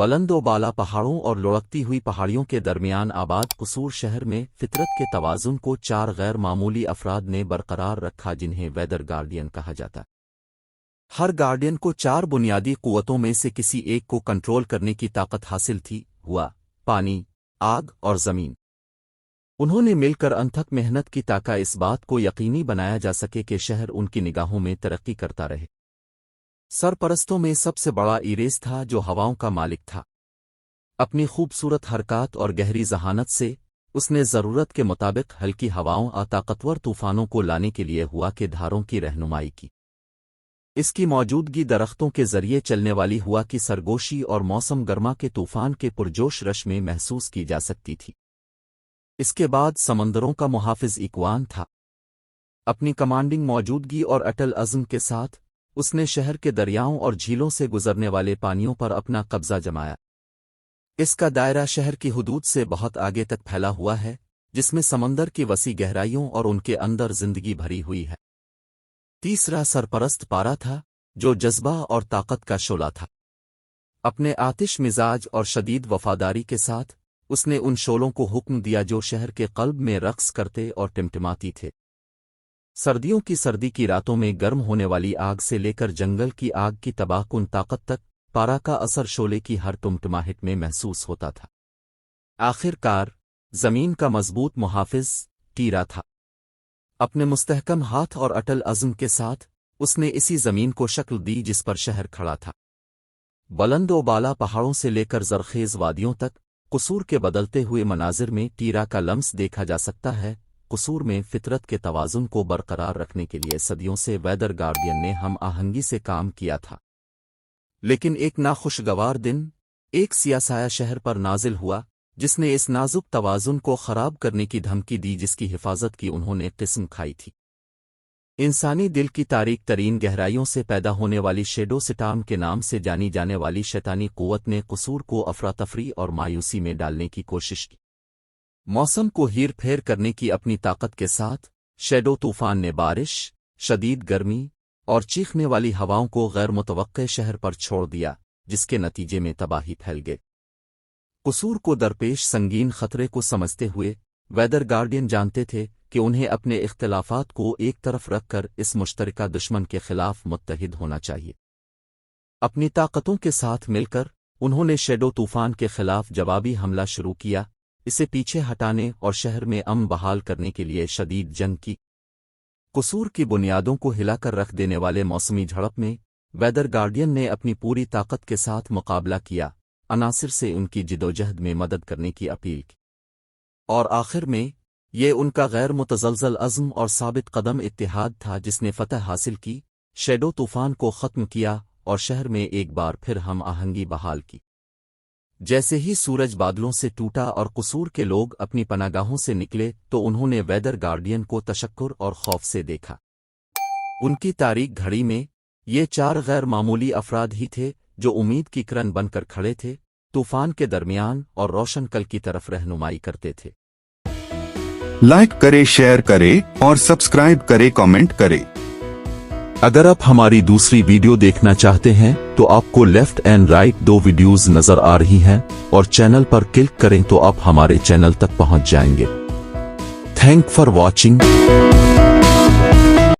بلند و بالا پہاڑوں اور لڑکتی ہوئی پہاڑیوں کے درمیان آباد قصور شہر میں فطرت کے توازن کو 4 غیر معمولی افراد نے برقرار رکھا جنہیں ویدر گارڈین کہا جاتا ہے۔ ہر گارڈین کو 4 بنیادی قوتوں میں سے کسی ایک کو کنٹرول کرنے کی طاقت حاصل تھی، ہوا، پانی، آگ اور زمین۔ انہوں نے مل کر انتھک محنت کی تاکہ اس بات کو یقینی بنایا جا سکے کہ شہر ان کی نگاہوں میں ترقی کرتا رہے۔ سرپرستوں میں سب سے بڑا ایریس تھا جو ہواؤں کا مالک تھا۔ اپنی خوبصورت حرکات اور گہری ذہانت سے اس نے ضرورت کے مطابق ہلکی ہواؤں اور طاقتور طوفانوں کو لانے کے لیے ہوا کے دھاروں کی رہنمائی کی۔ اس کی موجودگی درختوں کے ذریعے چلنے والی ہوا کی سرگوشی اور موسم گرما کے طوفان کے پرجوش رش میں محسوس کی جا سکتی تھی۔ اس کے بعد سمندروں کا محافظ ایکوان تھا۔ اپنی کمانڈنگ موجودگی اور اٹل عزم کے ساتھ اس نے شہر کے دریاؤں اور جھیلوں سے گزرنے والے پانیوں پر اپنا قبضہ جمایا۔ اس کا دائرہ شہر کی حدود سے بہت آگے تک پھیلا ہوا ہے، جس میں سمندر کی وسیع گہرائیوں اور ان کے اندر زندگی بھری ہوئی ہے۔ تیسرا سرپرست پارا تھا، جو جذبہ اور طاقت کا شعلہ تھا۔ اپنے آتش مزاج اور شدید وفاداری کے ساتھ اس نے ان شعلوں کو حکم دیا جو شہر کے قلب میں رقص کرتے اور ٹمٹماتی تھے۔ سردیوں کی سردی کی راتوں میں گرم ہونے والی آگ سے لے کر جنگل کی آگ کی تباہ کن طاقت تک، پارا کا اثر شعلے کی ہر ٹمٹماہٹ میں محسوس ہوتا تھا۔ آخر کار، زمین کا مضبوط محافظ ٹیرا تھا۔ اپنے مستحکم ہاتھ اور اٹل عزم کے ساتھ اس نے اسی زمین کو شکل دی جس پر شہر کھڑا تھا۔ بلند و بالا پہاڑوں سے لے کر زرخیز وادیوں تک قصور کے بدلتے ہوئے مناظر میں ٹیرا کا لمس دیکھا جا سکتا ہے۔ قصور میں فطرت کے توازن کو برقرار رکھنے کے لیے صدیوں سے ویدر گارڈین نے ہم آہنگی سے کام کیا تھا، لیکن ایک ناخوشگوار دن ایک سیاہ سایہ شہر پر نازل ہوا جس نے اس نازک توازن کو خراب کرنے کی دھمکی دی جس کی حفاظت کی انہوں نے قسم کھائی تھی۔ انسانی دل کی تاریک ترین گہرائیوں سے پیدا ہونے والی شیڈو سٹارم کے نام سے جانی جانے والی شیطانی قوت نے قصور کو افراتفری اور مایوسی میں ڈالنے کی کوشش کی۔ موسم کو ہیر پھیر کرنے کی اپنی طاقت کے ساتھ شیڈو طوفان نے بارش، شدید گرمی اور چیخنے والی ہواؤں کو غیر متوقع شہر پر چھوڑ دیا، جس کے نتیجے میں تباہی پھیل گئی۔ قصور کو درپیش سنگین خطرے کو سمجھتے ہوئے ویدر گارڈین جانتے تھے کہ انہیں اپنے اختلافات کو ایک طرف رکھ کر اس مشترکہ دشمن کے خلاف متحد ہونا چاہیے۔ اپنی طاقتوں کے ساتھ مل کر انہوں نے شیڈو طوفان کے خلاف جوابی حملہ شروع کیا، اسے پیچھے ہٹانے اور شہر میں امن بحال کرنے کے لیے شدید جنگ کی۔ قصور کی بنیادوں کو ہلا کر رکھ دینے والے موسمی جھڑپ میں ویدر گارڈین نے اپنی پوری طاقت کے ساتھ مقابلہ کیا، عناصر سے ان کی جدوجہد میں مدد کرنے کی اپیل کی، اور آخر میں یہ ان کا غیر متزلزل عزم اور ثابت قدم اتحاد تھا جس نے فتح حاصل کی، شیڈو طوفان کو ختم کیا اور شہر میں ایک بار پھر ہم آہنگی بحال کی۔ جیسے ہی سورج بادلوں سے ٹوٹا اور قصور کے لوگ اپنی پناگاہوں سے نکلے تو انہوں نے ویدر گارڈین کو تشکر اور خوف سے دیکھا۔ ان کی تاریک گھڑی میں یہ 4 غیر معمولی افراد ہی تھے جو امید کی کرن بن کر کھڑے تھے، طوفان کے درمیان اور روشن کل کی طرف رہنمائی کرتے تھے۔ لائک کرے، شیئر کرے اور سبسکرائب کرے، کامنٹ کرے۔ اگر آپ ہماری دوسری ویڈیو دیکھنا چاہتے ہیں تو آپ کو لیفٹ اینڈ رائٹ 2 ویڈیوز نظر آ رہی ہیں، اور چینل پر کلک کریں تو آپ ہمارے چینل تک پہنچ جائیں گے۔ Thank for watching.